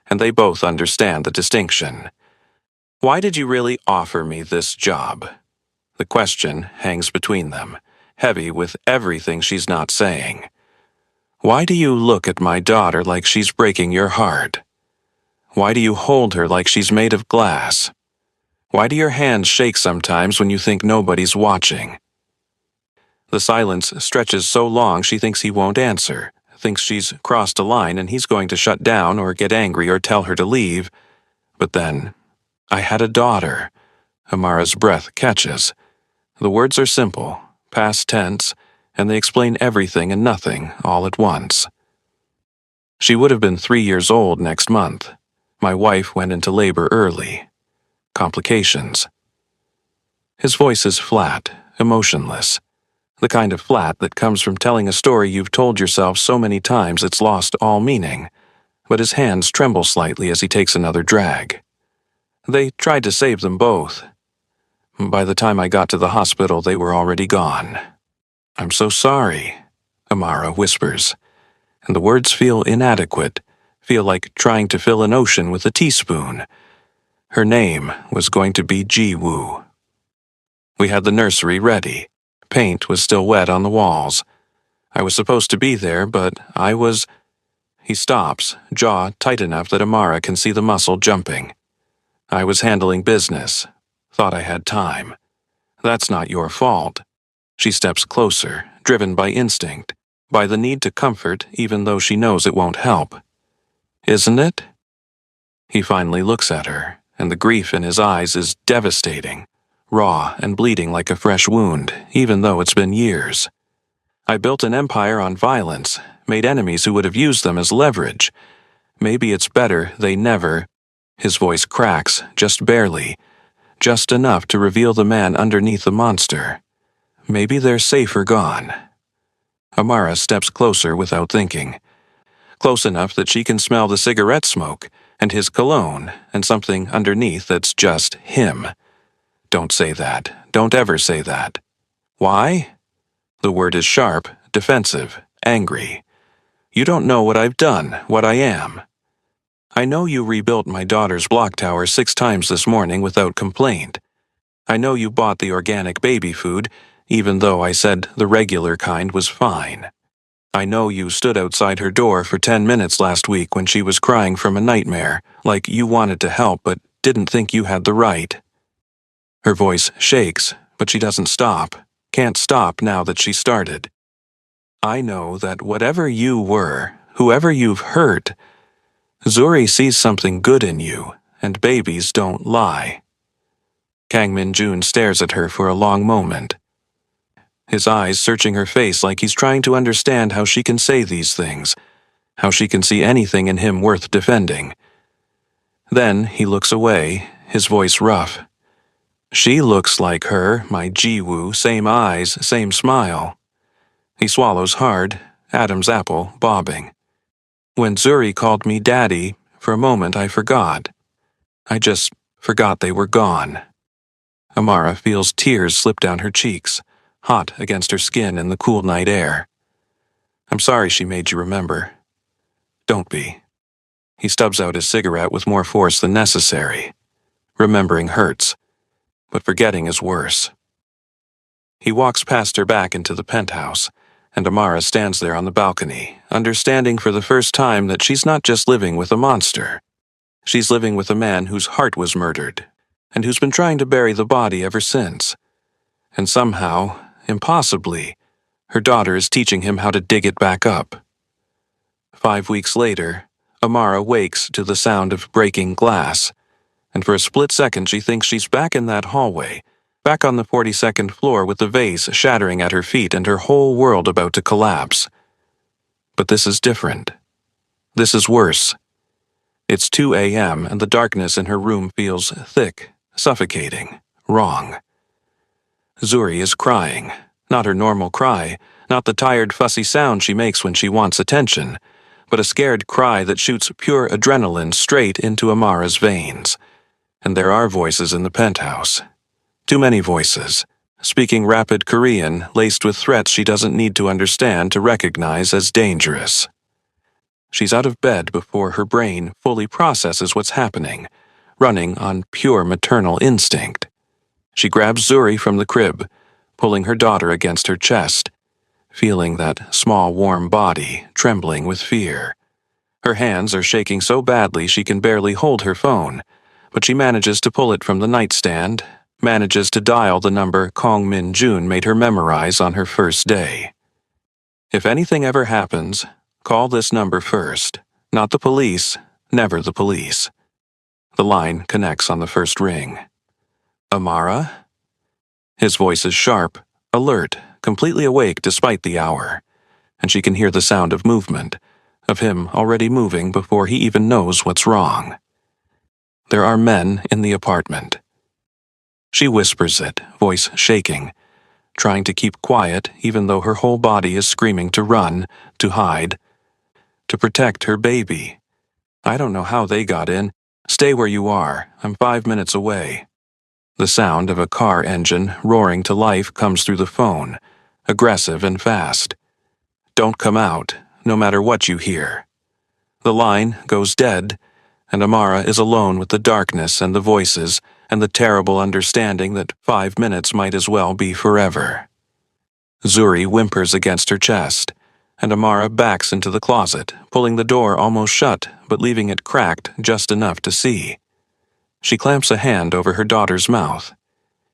Speaker 1: and they both understand the distinction. "Why did you really offer me this job?" The question hangs between them, heavy with everything she's not saying. "Why do you look at my daughter like she's breaking your heart? Why do you hold her like she's made of glass? Why do your hands shake sometimes when you think nobody's watching?" The silence stretches so long she thinks he won't answer, thinks she's crossed a line and he's going to shut down or get angry or tell her to leave. But then, "I had a daughter." Amara's breath catches. The words are simple, past tense, and they explain everything and nothing all at once. "She would have been 3 years old next month. My wife went into labor early. Complications." His voice is flat, emotionless. The kind of flat that comes from telling a story you've told yourself so many times it's lost all meaning, but his hands tremble slightly as he takes another drag. "They tried to save them both. By the time I got to the hospital, they were already gone." "I'm so sorry," Amara whispers, and the words feel inadequate, feel like trying to fill an ocean with a teaspoon. Her name was going to be Ji-woo. "We had the nursery ready. Paint was still wet on the walls. I was supposed to be there, but I was—" He stops, jaw tight enough that Amara can see the muscle jumping. "I was handling business. Thought I had time. That's not your fault." She steps closer, driven by instinct, by the need to comfort even though she knows it won't help. "Isn't it?" He finally looks at her, and the grief in his eyes is devastating, raw and bleeding like a fresh wound, even though it's been years. "I built an empire on violence, made enemies who would have used them as leverage. Maybe it's better they never—" His voice cracks, just barely, just enough to reveal the man underneath the monster. "Maybe they're safer gone." Amara steps closer without thinking, close enough that she can smell the cigarette smoke and his cologne and something underneath that's just him. "Don't say that. Don't ever say that." "Why?" The word is sharp, defensive, angry. "You don't know what I've done, what I am. I know you rebuilt my daughter's block tower 6 times this morning without complaint. I know you bought the organic baby food, even though I said the regular kind was fine. I know you stood outside her door for 10 minutes last week when she was crying from a nightmare, like you wanted to help but didn't think you had the right." Her voice shakes, but she doesn't stop, can't stop now that she started. "I know that whatever you were, whoever you've hurt, Zuri sees something good in you, and babies don't lie." Kang Min-jun stares at her for a long moment, his eyes searching her face like he's trying to understand how she can say these things, how she can see anything in him worth defending. Then he looks away, his voice rough. "She looks like her, my Ji-woo, same eyes, same smile." He swallows hard, Adam's apple bobbing. "When Zuri called me daddy, for a moment I forgot. I just forgot they were gone." Amara feels tears slip down her cheeks, hot against her skin in the cool night air. "I'm sorry she made you remember." "Don't be." He stubs out his cigarette with more force than necessary. Remembering hurts, but forgetting is worse. He walks past her back into the penthouse, and Amara stands there on the balcony, understanding for the first time that she's not just living with a monster. She's living with a man whose heart was murdered, and who's been trying to bury the body ever since. And somehow, impossibly, her daughter is teaching him how to dig it back up. 5 weeks later, Amara wakes to the sound of breaking glass, and for a split second she thinks she's back in that hallway, back on the 42nd floor with the vase shattering at her feet and her whole world about to collapse. But this is different. This is worse. It's 2 a.m. and the darkness in her room feels thick, suffocating, wrong. Zuri is crying, not her normal cry, not the tired, fussy sound she makes when she wants attention, but a scared cry that shoots pure adrenaline straight into Amara's veins. And there are voices in the penthouse. Too many voices, speaking rapid Korean laced with threats she doesn't need to understand to recognize as dangerous. She's out of bed before her brain fully processes what's happening, running on pure maternal instinct. She grabs Zuri from the crib, pulling her daughter against her chest, feeling that small warm body trembling with fear. Her hands are shaking so badly she can barely hold her phone, but she manages to pull it from the nightstand, manages to dial the number Kong Min Jun made her memorize on her first day. If anything ever happens, call this number first. Not the police, never the police. The line connects on the first ring. Amara? His voice is sharp, alert, completely awake despite the hour, and she can hear the sound of movement, of him already moving before he even knows what's wrong. There are men in the apartment. She whispers it, voice shaking, trying to keep quiet even though her whole body is screaming to run, to hide, to protect her baby. I don't know how they got in. Stay where you are. I'm 5 minutes away. The sound of a car engine roaring to life comes through the phone, aggressive and fast. Don't come out, no matter what you hear. The line goes dead, and Amara is alone with the darkness and the voices and the terrible understanding that 5 minutes might as well be forever. Zuri whimpers against her chest, and Amara backs into the closet, pulling the door almost shut but leaving it cracked just enough to see. She clamps a hand over her daughter's mouth,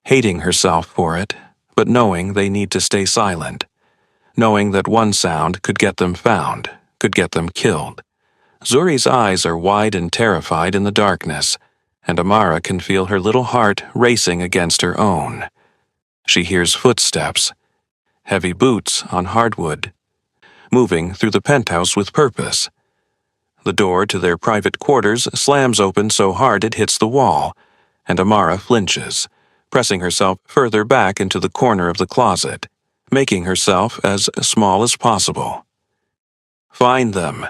Speaker 1: hating herself for it, but knowing they need to stay silent, knowing that one sound could get them found, could get them killed. Zuri's eyes are wide and terrified in the darkness, and Amara can feel her little heart racing against her own. She hears footsteps, heavy boots on hardwood, moving through the penthouse with purpose. The door to their private quarters slams open so hard it hits the wall, and Amara flinches, pressing herself further back into the corner of the closet, making herself as small as possible. Find them.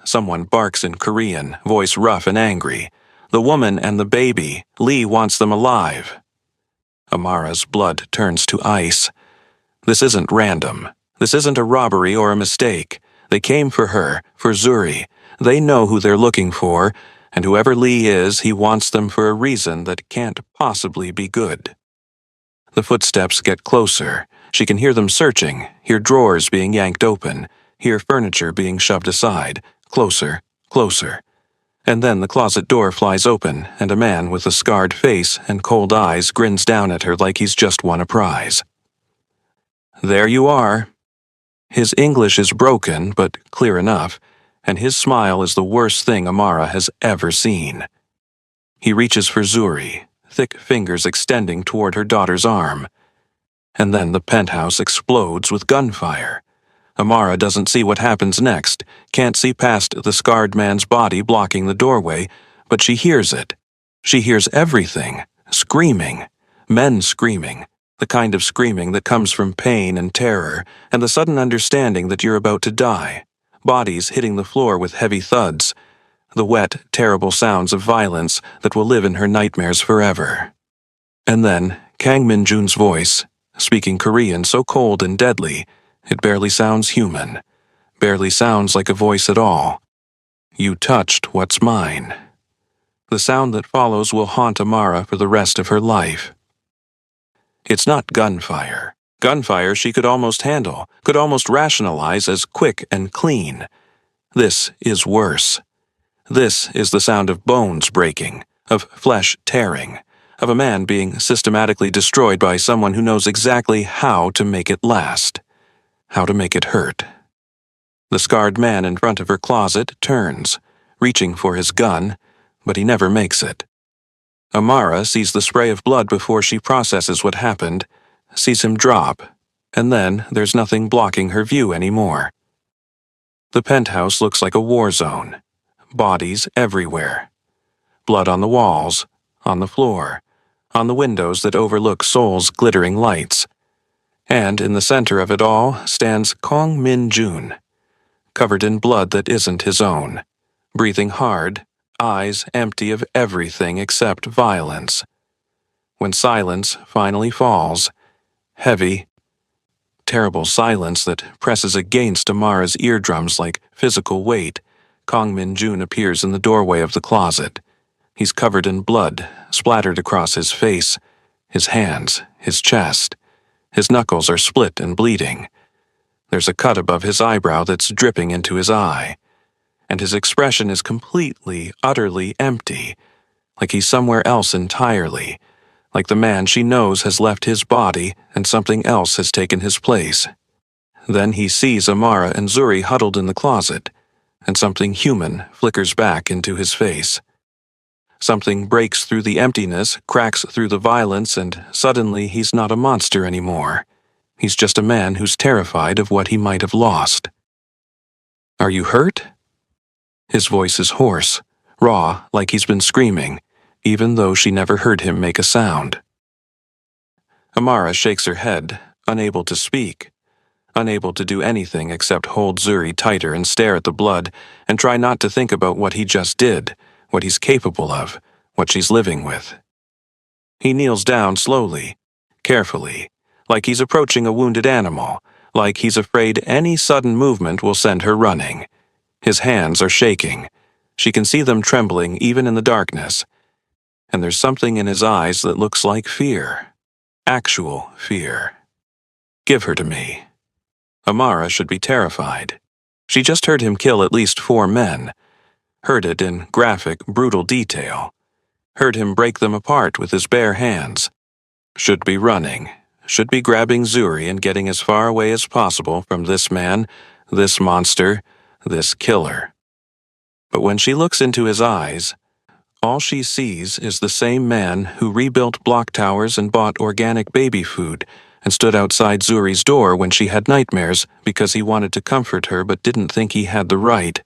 Speaker 1: Someone barks in Korean, voice rough and angry. The woman and the baby. Lee wants them alive. Amara's blood turns to ice. This isn't random. This isn't a robbery or a mistake. They came for her, for Zuri. They know who they're looking for, and whoever Lee is, he wants them for a reason that can't possibly be good. The footsteps get closer. She can hear them searching, hear drawers being yanked open, hear furniture being shoved aside. Closer, closer. And then the closet door flies open, and a man with a scarred face and cold eyes grins down at her like he's just won a prize. There you are. His English is broken, but clear enough, and his smile is the worst thing Amara has ever seen. He reaches for Zuri, thick fingers extending toward her daughter's arm. And then the penthouse explodes with gunfire. Amara doesn't see what happens next, can't see past the scarred man's body blocking the doorway, but she hears it. She hears everything, screaming, men screaming, the kind of screaming that comes from pain and terror and the sudden understanding that you're about to die, bodies hitting the floor with heavy thuds, the wet, terrible sounds of violence that will live in her nightmares forever. And then Kang Min-jun's voice, speaking Korean so cold and deadly, it barely sounds human, barely sounds like a voice at all. You touched what's mine. The sound that follows will haunt Amara for the rest of her life. It's not gunfire. Gunfire she could almost handle, could almost rationalize as quick and clean. This is worse. This is the sound of bones breaking, of flesh tearing, of a man being systematically destroyed by someone who knows exactly how to make it last, how to make it hurt. The scarred man in front of her closet turns, reaching for his gun, but he never makes it. Amara sees the spray of blood before she processes what happened, sees him drop, and then there's nothing blocking her view anymore. The penthouse looks like a war zone. Bodies everywhere. Blood on the walls, on the floor, on the windows that overlook Seoul's glittering lights. And in the center of it all stands Kong Min-jun, covered in blood that isn't his own, breathing hard, eyes empty of everything except violence. When silence finally falls, heavy, terrible silence that presses against Amara's eardrums like physical weight, Kong Min-jun appears in the doorway of the closet. He's covered in blood, splattered across his face, his hands, his chest. His knuckles are split and bleeding. There's a cut above his eyebrow that's dripping into his eye. And his expression is completely, utterly empty, like he's somewhere else entirely, like the man she knows has left his body and something else has taken his place. Then he sees Amara and Zuri huddled in the closet, and something human flickers back into his face. Something breaks through the emptiness, cracks through the violence, and suddenly he's not a monster anymore. He's just a man who's terrified of what he might have lost. "Are you hurt?" His voice is hoarse, raw, like he's been screaming, even though she never heard him make a sound. Amara shakes her head, unable to speak. Unable to do anything except hold Zuri tighter and stare at the blood and try not to think about what he just did, what he's capable of, what she's living with. He kneels down slowly, carefully, like he's approaching a wounded animal, like he's afraid any sudden movement will send her running. His hands are shaking. She can see them trembling even in the darkness. And there's something in his eyes that looks like fear. Actual fear. "Give her to me." Amara should be terrified. She just heard him kill at least 4 men. Heard it in graphic, brutal detail. Heard him break them apart with his bare hands. Should be running. Should be grabbing Zuri and getting as far away as possible from this man, this monster, this killer. But when she looks into his eyes, all she sees is the same man who rebuilt block towers and bought organic baby food and stood outside Zuri's door when she had nightmares because he wanted to comfort her but didn't think he had the right.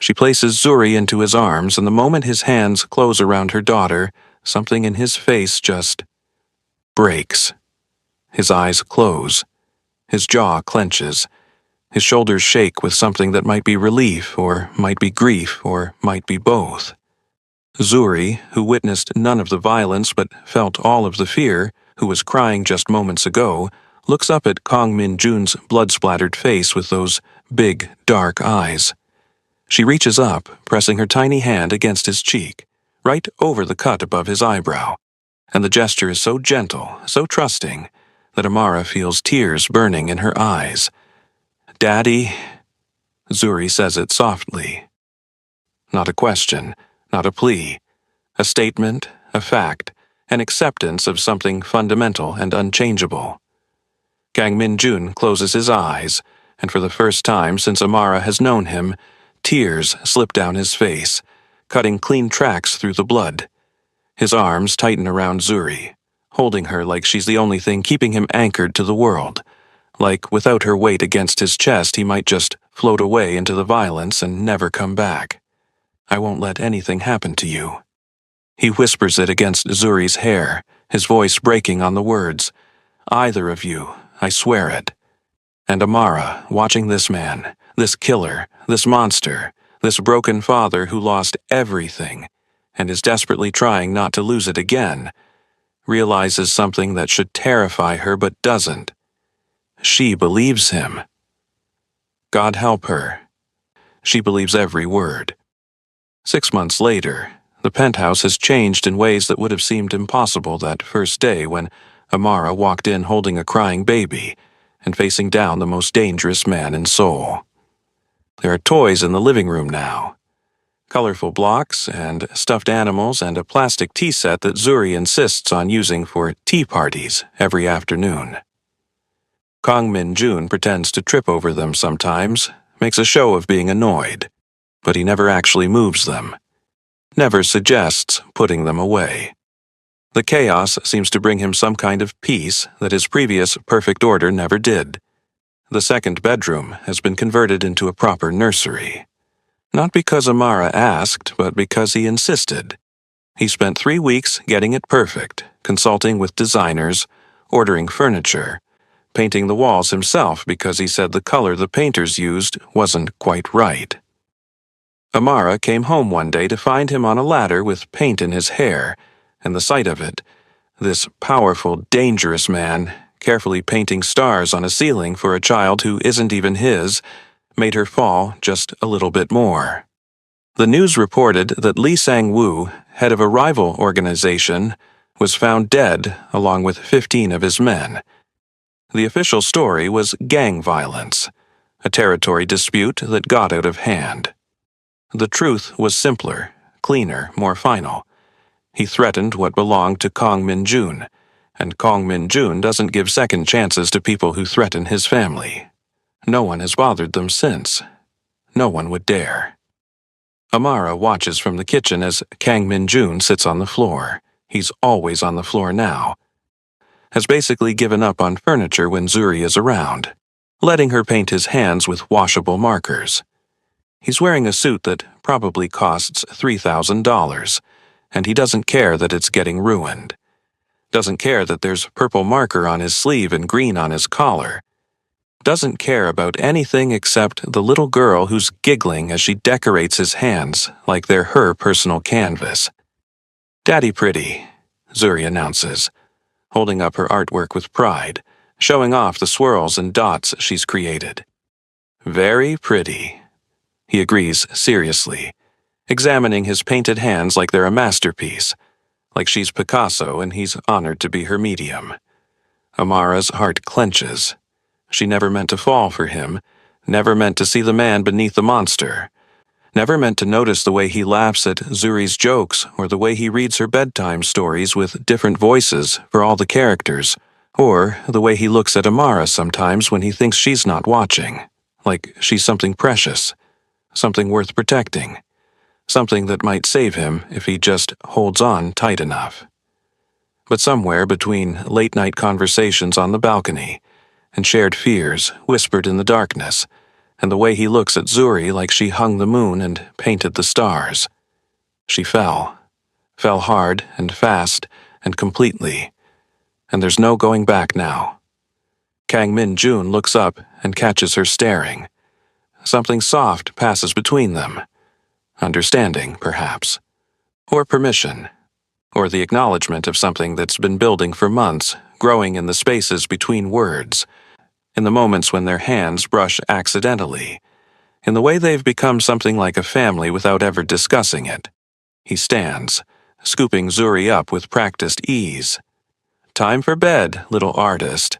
Speaker 1: She places Zuri into his arms, and the moment his hands close around her daughter, something in his face just breaks. His eyes close. His jaw clenches. His shoulders shake with something that might be relief, or might be grief, or might be both. Zuri, who witnessed none of the violence but felt all of the fear, who was crying just moments ago, looks up at Kong Min-jun's blood-splattered face with those big, dark eyes. She reaches up, pressing her tiny hand against his cheek, right over the cut above his eyebrow, and the gesture is so gentle, so trusting, that Amara feels tears burning in her eyes. "Daddy," Zuri says it softly. Not a question, not a plea. A statement, a fact, an acceptance of something fundamental and unchangeable. Kang Min-jun closes his eyes, and for the first time since Amara has known him, tears slip down his face, cutting clean tracks through the blood. His arms tighten around Zuri, holding her like she's the only thing keeping him anchored to the world, like without her weight against his chest he might just float away into the violence and never come back. "I won't let anything happen to you." He whispers it against Zuri's hair, his voice breaking on the words. "Either of you, I swear it." And Amara, watching this man, this killer, this monster, this broken father who lost everything and is desperately trying not to lose it again, realizes something that should terrify her but doesn't. She believes him. God help her. She believes every word. 6 months later, the penthouse has changed in ways that would have seemed impossible that first day when Amara walked in holding a crying baby and facing down the most dangerous man in Seoul. There are toys in the living room now. Colorful blocks and stuffed animals and a plastic tea set that Zuri insists on using for tea parties every afternoon. Kang Min-jun pretends to trip over them sometimes, makes a show of being annoyed, but he never actually moves them, never suggests putting them away. The chaos seems to bring him some kind of peace that his previous perfect order never did. The second bedroom has been converted into a proper nursery. Not because Amara asked, but because he insisted. He spent 3 weeks getting it perfect, consulting with designers, ordering furniture, painting the walls himself because he said the color the painters used wasn't quite right. Amara came home one day to find him on a ladder with paint in his hair, and the sight of it, this powerful, dangerous man, carefully painting stars on a ceiling for a child who isn't even his, made her fall just a little bit more. The news reported that Lee Sang-woo, head of a rival organization, was found dead along with 15 of his men. The official story was gang violence, a territory dispute that got out of hand. The truth was simpler, cleaner, more final. He threatened what belonged to Kang Min-jun, and Kang Min-jun doesn't give second chances to people who threaten his family. No one has bothered them since. No one would dare. Amara watches from the kitchen as Kang Min-jun sits on the floor. He's always on the floor now. Has basically given up on furniture when Zuri is around, letting her paint his hands with washable markers. He's wearing a suit that probably costs $3,000, and he doesn't care that it's getting ruined. Doesn't care that there's purple marker on his sleeve and green on his collar. Doesn't care about anything except the little girl who's giggling as she decorates his hands like they're her personal canvas. "Daddy pretty," Zuri announces, holding up her artwork with pride, showing off the swirls and dots she's created. "Very pretty," he agrees seriously, examining his painted hands like they're a masterpiece, like she's Picasso and he's honored to be her medium. Amara's heart clenches. She never meant to fall for him, never meant to see the man beneath the monster, never meant to notice the way he laughs at Zuri's jokes or the way he reads her bedtime stories with different voices for all the characters, or the way he looks at Amara sometimes when he thinks she's not watching, like she's something precious, something worth protecting, something that might save him if he just holds on tight enough. But somewhere between late-night conversations on the balcony and shared fears whispered in the darkness, and the way he looks at Zuri like she hung the moon and painted the stars, she fell hard and fast and completely, and there's no going back now. Kang Min-jun looks up and catches her staring. Something soft passes between them. Understanding, perhaps. Or permission. Or the acknowledgement of something that's been building for months, growing in the spaces between words, in the moments when their hands brush accidentally, in the way they've become something like a family without ever discussing it. He stands, scooping Zuri up with practiced ease. "Time for bed, little artist."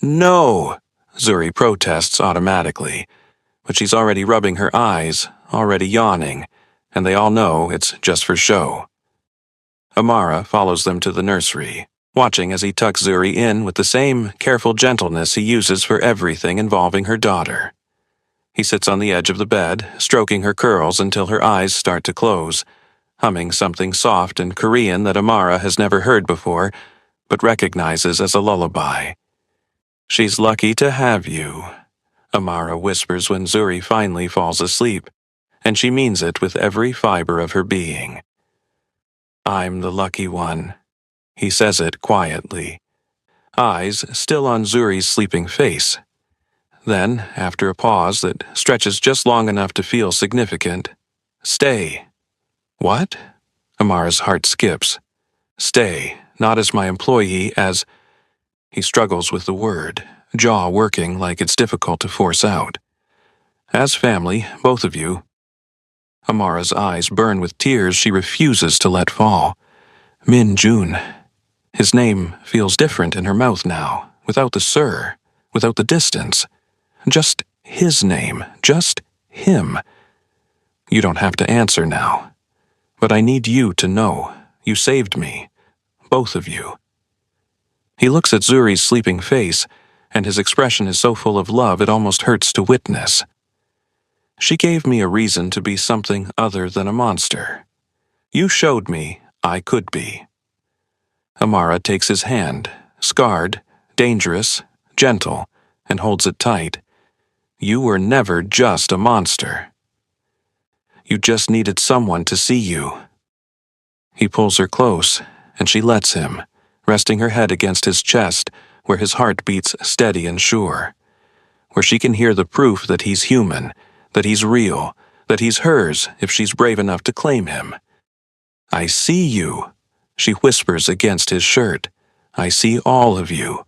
Speaker 1: "No!" Zuri protests automatically, but she's already rubbing her eyes, already yawning, and they all know it's just for show. Amara follows them to the nursery, watching as he tucks Zuri in with the same careful gentleness he uses for everything involving her daughter. He sits on the edge of the bed, stroking her curls until her eyes start to close, humming something soft and Korean that Amara has never heard before, but recognizes as a lullaby. "She's lucky to have you," Amara whispers when Zuri finally falls asleep, and she means it with every fiber of her being. "I'm the lucky one," he says it quietly, eyes still on Zuri's sleeping face. Then, after a pause that stretches just long enough to feel significant, "Stay." "What?" Amara's heart skips. "Stay, not as my employee, as—" He struggles with the word, jaw working like it's difficult to force out. "As family, both of you." Amara's eyes burn with tears she refuses to let fall. "Min-jun." His name feels different in her mouth now, without the sir, without the distance. Just his name, just him. You don't have to answer now. But I need you to know. You saved me. Both of you. He looks at Zuri's sleeping face, and his expression is so full of love it almost hurts to witness. She gave me a reason to be something other than a monster. You showed me I could be. Amara takes his hand, scarred, dangerous, gentle, and holds it tight. You were never just a monster. You just needed someone to see you. He pulls her close, and she lets him, resting her head against his chest, where his heart beats steady and sure, where she can hear the proof that he's human, that he's real, that he's hers if she's brave enough to claim him. I see you, she whispers against his shirt. I see all of you.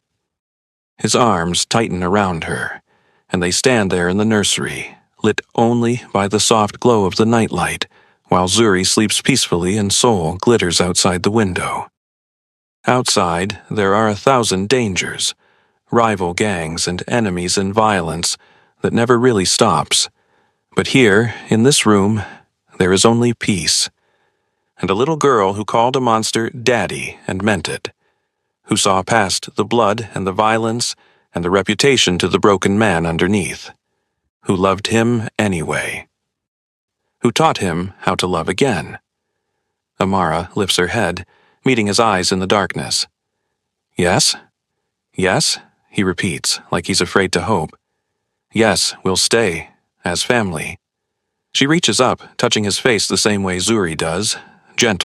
Speaker 1: His arms tighten around her, and they stand there in the nursery, lit only by the soft glow of the nightlight, while Zuri sleeps peacefully and Sol glitters outside the window. Outside, there are 1,000 dangers, rival gangs and enemies and violence that never really stops. But here, in this room, there is only peace. And a little girl who called a monster Daddy and meant it, who saw past the blood and the violence and the reputation to the broken man underneath, who loved him anyway, who taught him how to love again. Amara lifts her head, meeting his eyes in the darkness. Yes? Yes? He repeats, like he's afraid to hope. Yes, we'll stay, as family. She reaches up, touching his face the same way Zuri does, gentle.